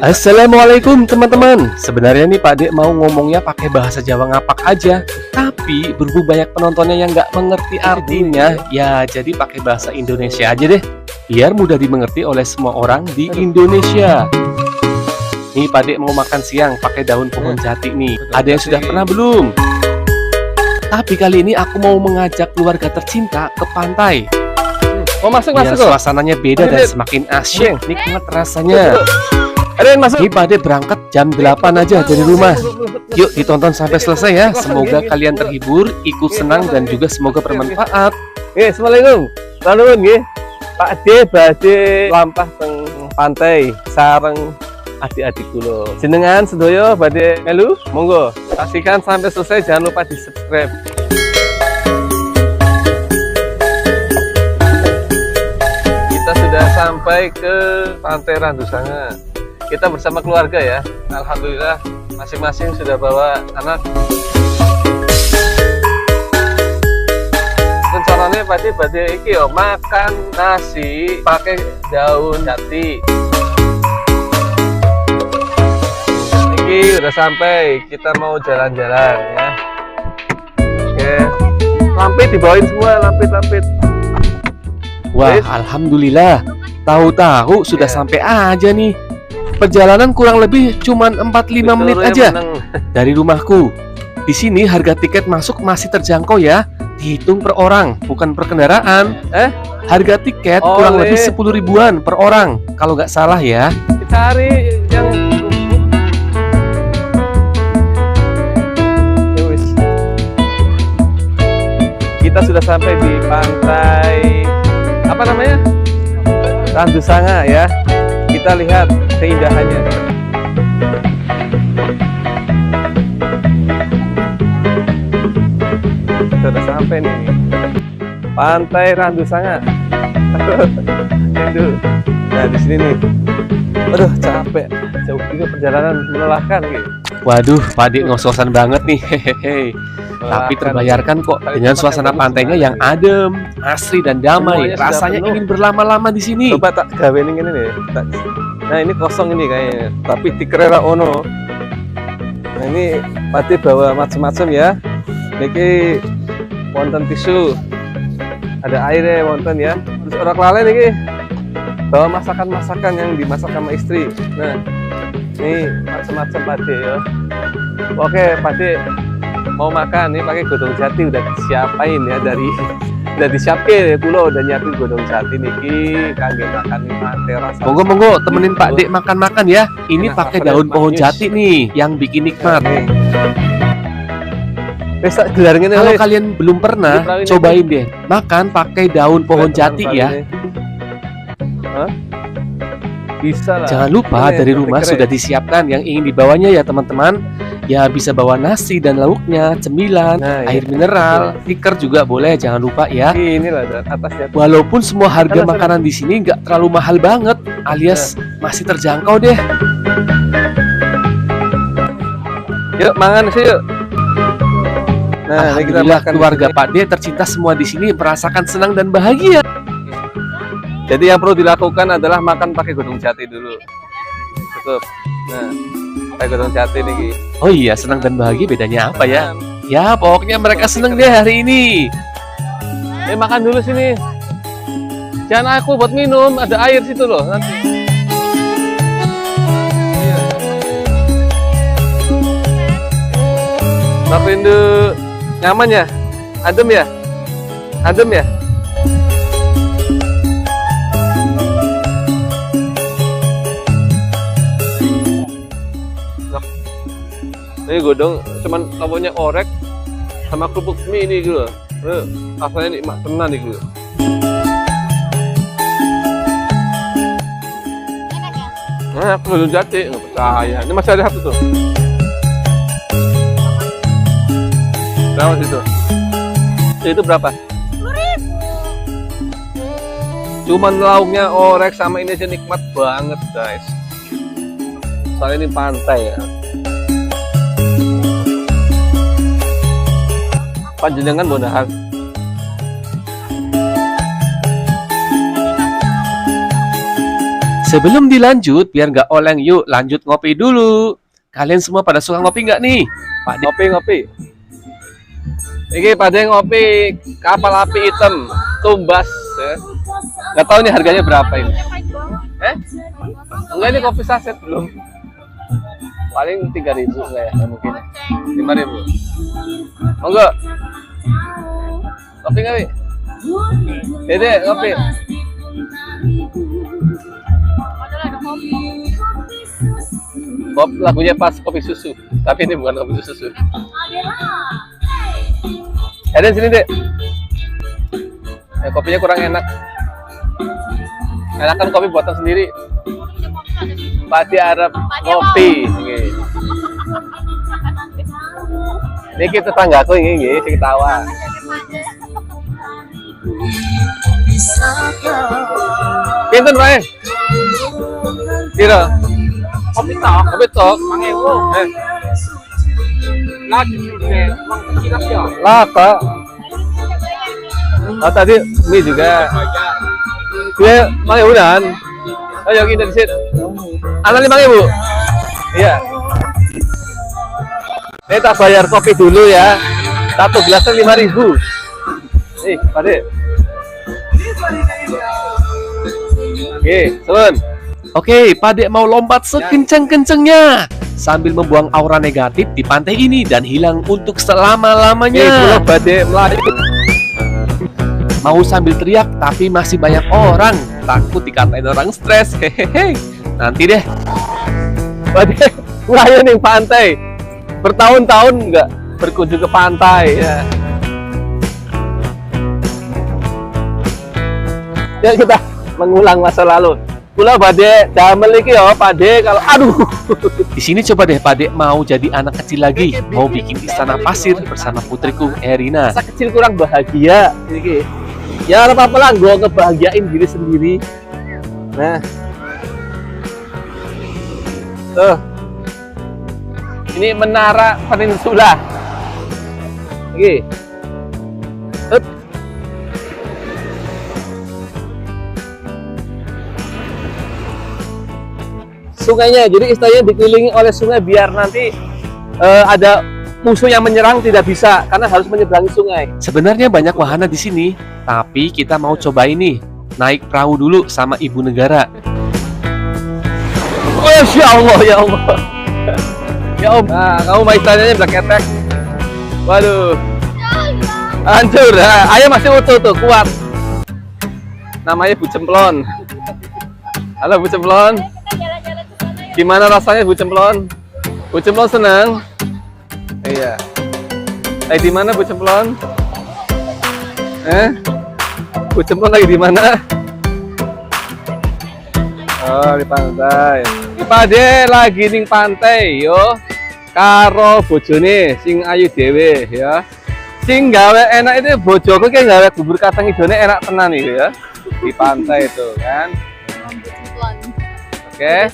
Assalamualaikum teman-teman. Sebenarnya nih Pak Dek mau ngomongnya pakai bahasa Jawa ngapak aja, tapi berhubung banyak penontonnya yang nggak mengerti artinya, ya jadi pakai bahasa Indonesia aja deh, biar mudah dimengerti oleh semua orang di Indonesia. Nih Pak Dek mau makan siang pakai daun pohon jati nih. Ada yang sudah pernah belum? Tapi kali ini aku mau mengajak keluarga tercinta ke pantai. Oh, masuk. Suasananya beda dan semakin asyik, nikmat rasanya. Ada yang masuk. Nih Pak Dek berangkat jam 8 aja dari rumah. Yuk ditonton sampai selesai ya. Semoga kalian terhibur, ikut senang dan juga semoga bermanfaat. Assalamualaikum. Lalu nggih. Pak D badhe lampah teng pantai sareng adik-adik kula. Jenengan sedaya badhe melu? Monggo. Saksikan sampai selesai, jangan lupa di-subscribe. Kita sudah sampai ke Pantai Randusanga. Kita bersama keluarga ya. Alhamdulillah masing-masing sudah bawa anak. Rencananya badhe iki yo makan nasi pakai daun jati. Iki udah sampai, kita mau jalan-jalan ya. Oke. Lampit dibawain semua, lampit. Wah, alhamdulillah. Tahu-tahu sudah sampai aja nih. Perjalanan kurang lebih cuman 4-5 menit aja dari rumahku. Di sini harga tiket masuk masih terjangkau ya. Dihitung per orang, bukan per kendaraan. Harga tiket kurang lebih 10 ribuan per orang, kalau nggak salah ya. Cari yang kita sudah sampai di pantai apa namanya? Randusanga ya. Kita lihat keindahannya. Kita sudah sampai nih. Pantai Randusanga. Itu. Nah, di sini nih. Aduh, capek. Jauh juga perjalanan, melelahkan gitu. Waduh, Pak Dek ngos-ngosan banget nih. Hehehe. Tapi terbayarkan kok dengan suasana pantainya yang adem, asri dan damai. Rasanya ingin berlama-lama di sini. Coba tak gawe ini nih. Nah, ini kosong ini kayaknya. Tapi dikerera ono. Nah, ini Pati bawa macam-macam ya. Niki wonten tisu. Ada airnya wonten ya. Terus orang lalen niki bawa masakan-masakan yang dimasak sama istri. Nah, ini macam-macam Pati ya. Oke, Pati mau makan nih pakai godong jati udah disiapain ya, dari udah disiapin pulau udah nyiapin godong jati niki kangge makan nih pantai rasa. Monggo temenin Pak Dek makan-makan ya. Ini pakai daun pohon jati nih yang bikin nikmat. Kalau kalian belum pernah, cobain deh makan pakai daun pohon jati ya. Bisa lah. Jangan lupa dari rumah sudah disiapkan yang ingin dibawanya ya teman-teman. Ya bisa bawa nasi dan lauknya, cemilan, air mineral, stiker juga boleh, jangan lupa ya. Inilah atasnya. Walaupun semua harga makanan di sini nggak terlalu mahal banget, alias masih terjangkau deh. Yuk mangan sih yuk. Nah, kita makan. Keluarga Pak D tercinta semua di sini merasakan senang dan bahagia. Jadi yang perlu dilakukan adalah makan pakai godong jati dulu. Cukup. Nah, pakai godong jati nih. Oh iya, senang dan bahagia bedanya apa ya? Ya, pokoknya mereka senang deh hari ini. Makan dulu sini. Jangan aku buat minum, ada air situ loh nanti. Pak Rindu nyaman ya? Adem ya? Adem ya? Ini godong cuman lawannya orek sama kerupuk mie ini gitu loh. Rasanya nikmat tenan nih gitu. Nah, aku belum jati, nggak percaya. Ini masih ada satu tuh. Berapa situ? Itu berapa? 10.000. Cuman lauknya orek sama ini aja nikmat banget guys. Soalnya ini pantai ya. Panjenengan bonahar. Sebelum dilanjut, biar nggak oleng, yuk lanjut ngopi dulu. Kalian semua pada suka ngopi nggak nih? Pak De, Ngopi. Ini pada ngopi kapal api hitam, tumbas. Ya. Nggak tahu nih harganya berapa ini. Enggak, ini kopi saset belum. Paling 3.000 enggak ya? Nggak mungkin. 5.000. Enggak. Kopi nggak, Wi? Dede, kopi. Pop lagunya pas kopi susu, tapi ini bukan kopi susu. Ada sini deh. Kopinya kurang enak. Enakan kopi buatan sendiri. Pati Arab kopi. Ini kita tetanggaku ini, saya ketawa. Pinten wae? Piro? Kopi tok, 5.000. Lagi juga, mang kira ya. Laka. Oh tadi mie juga. Dia 5.000-an. Ayo kita di sini. Anak 5.000. Iya. Ini tak bayar kopi dulu ya. Satu gelasnya 5.000. Pade. Oke, Sun. Oke, Pak De mau lompat sekencang-kencangnya sambil membuang aura negatif di pantai ini dan hilang untuk Nih, selama-lamanya. pulau Bade Melayu. Mau sambil teriak tapi masih banyak orang, takut dikatain orang stres. Hehehe. Nanti deh. Bade Melayu nih pantai. Bertahun-tahun nggak berkunjung ke pantai ya. Ya kita mengulang masa lalu. Pulau Bade damel iki ya, Pade kalau aduh. Di sini coba deh Pak De mau jadi anak kecil lagi, mau bikin istana pasir bersama putriku Erina. Masa kecil kurang bahagia iki. Ya ora apa-apa lah, gue ngebahagiain diri sendiri. Nah. Tuh. Ini menara peninsula. Iki. Up. Sungainya, jadi istilahnya dikelilingi oleh sungai biar nanti ada musuh yang menyerang tidak bisa karena harus menyeberangi sungai. Sebenarnya banyak wahana di sini, tapi kita mau coba ini naik perahu dulu sama ibu negara. Masya Allah, ya Allah. Ya Om, nah, kamu main istilahnya black attack. Waduh, hancur. Nah, ayah masih utuh tuh, kuat. Namanya Bu Cemplon. Halo Bu Cemplon. Gimana rasanya Bu Cemplon? Bu Cemplon senang? Iya. Di mana Bu Cemplon? Bu Cemplon lagi di mana? Oh, di pantai. Pade lagi ning pantai yo. Karo bojone sing ayu dhewe ya. Sing gawe enak itu bojoku ki gawe bubur kacang hijaunya enak tenan iki ya. Di pantai itu kan. Oke.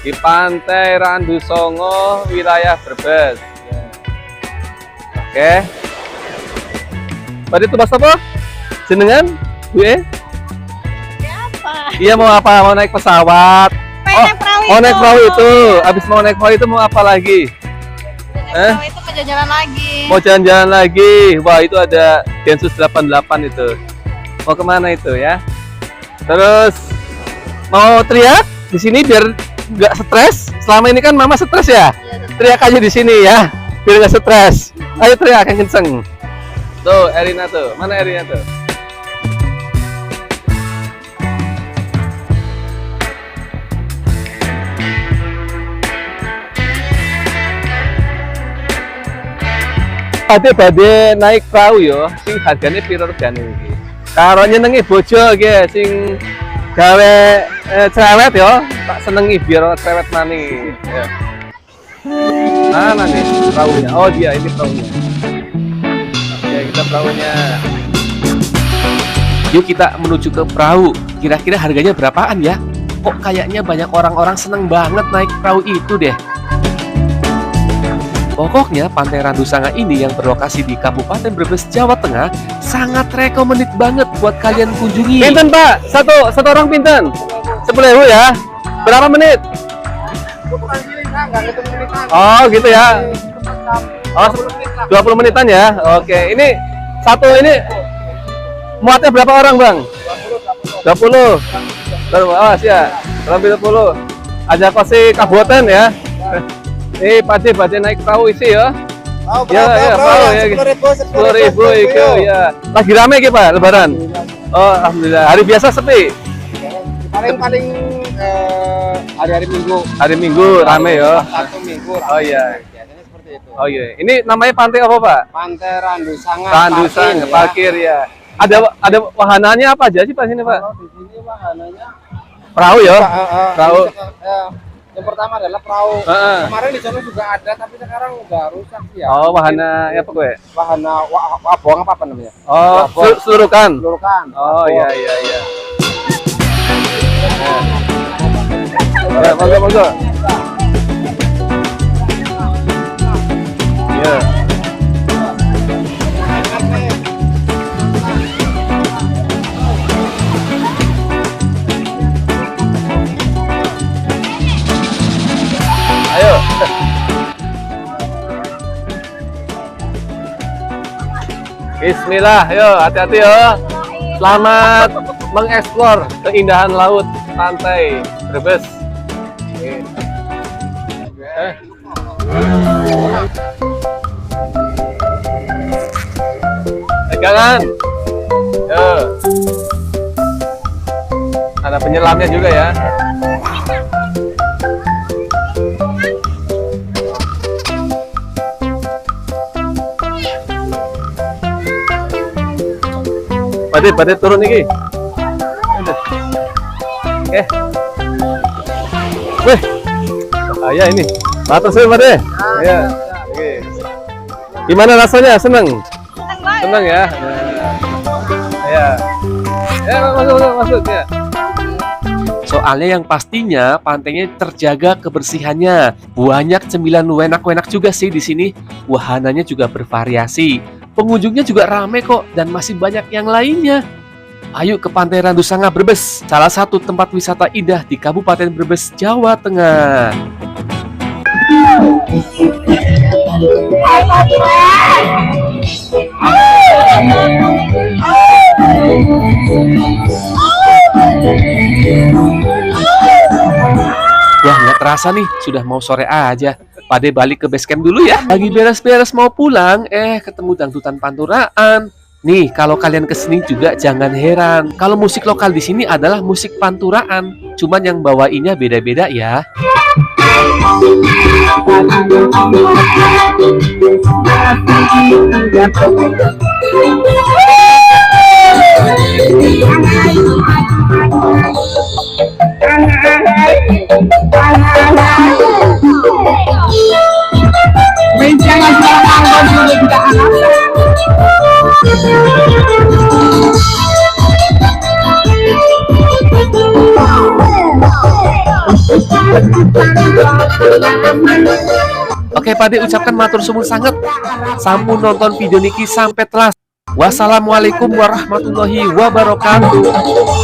Di pantai Randu Songo, wilayah Brebes. Oke. Pada itu apa? Jenengan? Bu Iya mau apa? Mau naik pesawat? Mau naik perahu itu. Habis mau naik perahu itu mau apa lagi? Itu mau jalan-jalan lagi. Mau jalan-jalan lagi. Wah, itu ada Densus 88 itu. Mau kemana itu ya? Terus mau teriak di sini biar nggak stres. Selama ini kan mama stres ya. Teriak aja di sini ya, biar nggak stres. Ayo teriak yang kenceng. Tuh Erina tuh, mana Erina tuh? Bade naik perahu yo, sing hargane piro regane iki. Karo nyenengi bojo iki sing gawe cerewet yo, tak senengi biar cerewet maning. Ya. Mana nih perahunya? Oh dia ini perahunya. Oke kita perahunya. Yuk kita menuju ke perahu. Kira-kira harganya berapaan ya? Kok kayaknya banyak orang-orang seneng banget naik perahu itu deh. Pokoknya Pantai Randu Sanga ini yang berlokasi di Kabupaten Brebes, Jawa Tengah sangat recommended banget buat kalian kunjungi. Pinten Pak? Satu orang pinten? 10.000 ya. Berapa menit? Oh gitu ya. Oh 20 menitan ya. Oke, ini satu ini muatnya berapa orang bang? 20. Awas ya. Lebih 20. Aja pasti kabupaten ya. Pade naik perahu isi ya. Ya, perahu ya. 10.000 itu ya. Lagi rame gitu Pak Lebaran. Oh, alhamdulillah. Hari biasa sepi. Paling hari-hari Minggu. Hari Minggu rame ya. Satu Minggu. Oh iya. Biasanya seperti itu. Oh iya. Ini namanya pantai apa Pak? Pantai Randusanga. Randusanga, parkir ya. Ada wahananya apa aja sih Pak sini Pak? Di sini wahananya Perahu ya. Perahu. Yang pertama adalah perahu. Kemarin di sana juga ada, tapi sekarang udah rusak sih ya. Oh, wahana ya apa gue? Wahana wabong apa namanya? Oh, selurukan. Selurukan. Oh iya. Ya, monggo. Ya. Ayo. Bismillah, yo hati-hati yo. Selamat mengeksplor keindahan laut pantai Brebes. Pegangan. Yo. Ada penyelamnya juga ya. Pada turun nih. Oke. Wih. Bahaya ini. Matur suwun, Pade. Ya. Oke. Gimana rasanya? Seneng? Seneng ya. Ya. Ya, masuk ya. Soalnya yang pastinya pantainya terjaga kebersihannya. Banyak cemilan enak-enak juga sih di sini. Wahananya juga bervariasi. Pengunjungnya juga ramai kok dan masih banyak yang lainnya. Ayo ke Pantai Randusanga Brebes, salah satu tempat wisata indah di Kabupaten Brebes, Jawa Tengah. Wah, nggak terasa nih, sudah mau sore aja. Pade balik ke base camp dulu ya. Lagi beres-beres mau pulang, ketemu dangdutan panturaan. Nih, kalau kalian kesini juga jangan heran. Kalau musik lokal di sini adalah musik panturaan. Cuman yang bawainnya beda-beda ya. Oke, Pade ucapkan matur suwun sangat. Sampun nonton video niki sampai telas. Wassalamualaikum warahmatullahi wabarakatuh.